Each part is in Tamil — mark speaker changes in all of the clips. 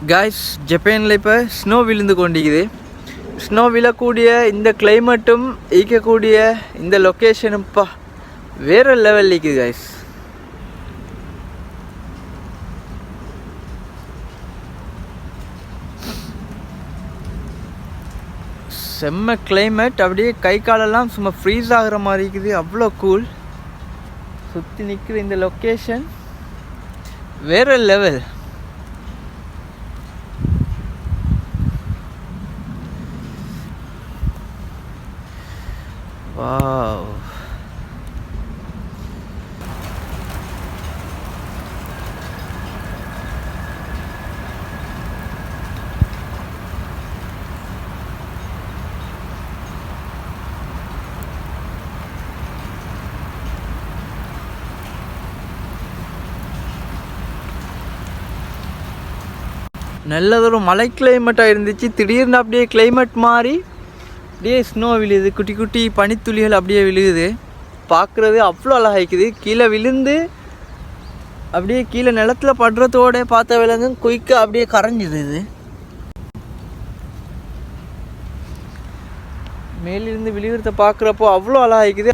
Speaker 1: காய்ஸ், ஜப்பானில் இப்போ ஸ்னோ விழுந்து கொண்டிருக்குது. ஸ்னோ விழக்கூடிய இந்த கிளைமேட்டும் ஈக்கக்கூடிய இந்த லொக்கேஷனும்ப்பா வேறு லெவல் இருக்குது காய்ஸ். செம்ம கிளைமேட், அப்படியே கை காலெல்லாம் சும்மா ஃப்ரீஸ் ஆகிற மாதிரி இருக்குது. அவ்வளோ கூல். சுற்றி நிற்கிற இந்த லொக்கேஷன் வேறு லெவல். வாவ், நல்லதொரு மலை கிளைமேட்டாக இருந்துச்சு. திடீர்னு அப்படியே கிளைமேட் மாறி அப்படியே ஸ்னோ விழுது, குட்டி குட்டி பனித்துளிகள் அப்படியே விழுகுது. பார்க்குறது அவ்வளோ அழகாய்க்குது. கீழே விழுந்து அப்படியே கீழே நிலத்தில் படுறதோட பார்த்த விலங்கு குயிக்காக அப்படியே கரைஞ்சிடுது. மேலிருந்து விழுகிறத பார்க்குறப்போ அவ்வளோ அழகாய்க்குது.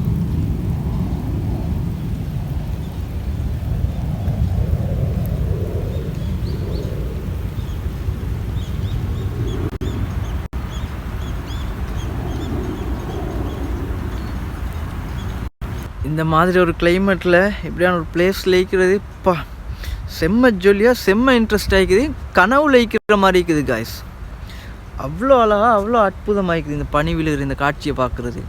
Speaker 1: இந்த மாதிரி ஒரு கிளைமேட்டில் இப்படியான ஒரு பிளேஸில் இருக்கிறது இப்போ செம்ம ஜொலியாக செம்ம இன்ட்ரெஸ்ட் ஆகிக்குது. கனவுல இருக்கிற மாதிரி இருக்குது காய்ஸ். அவ்வளோ அழகாக அவ்வளோ அற்புதமாக இருக்குது இந்த பனி விழுகிற இந்த காட்சியை பார்க்குறது.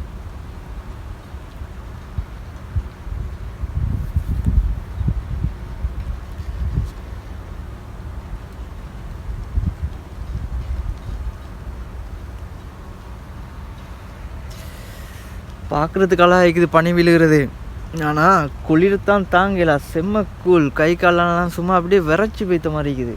Speaker 1: பார்க்குறதுக்கு அழகாக இருக்குது பனி விழுகிறது. ஆனால் குளிர்தான் தாங்கல. செம்ம கூல். கை காலெல்லாம் சும்மா அப்படியே விரைச்சி போய்த்த மாதிரி இருக்குது.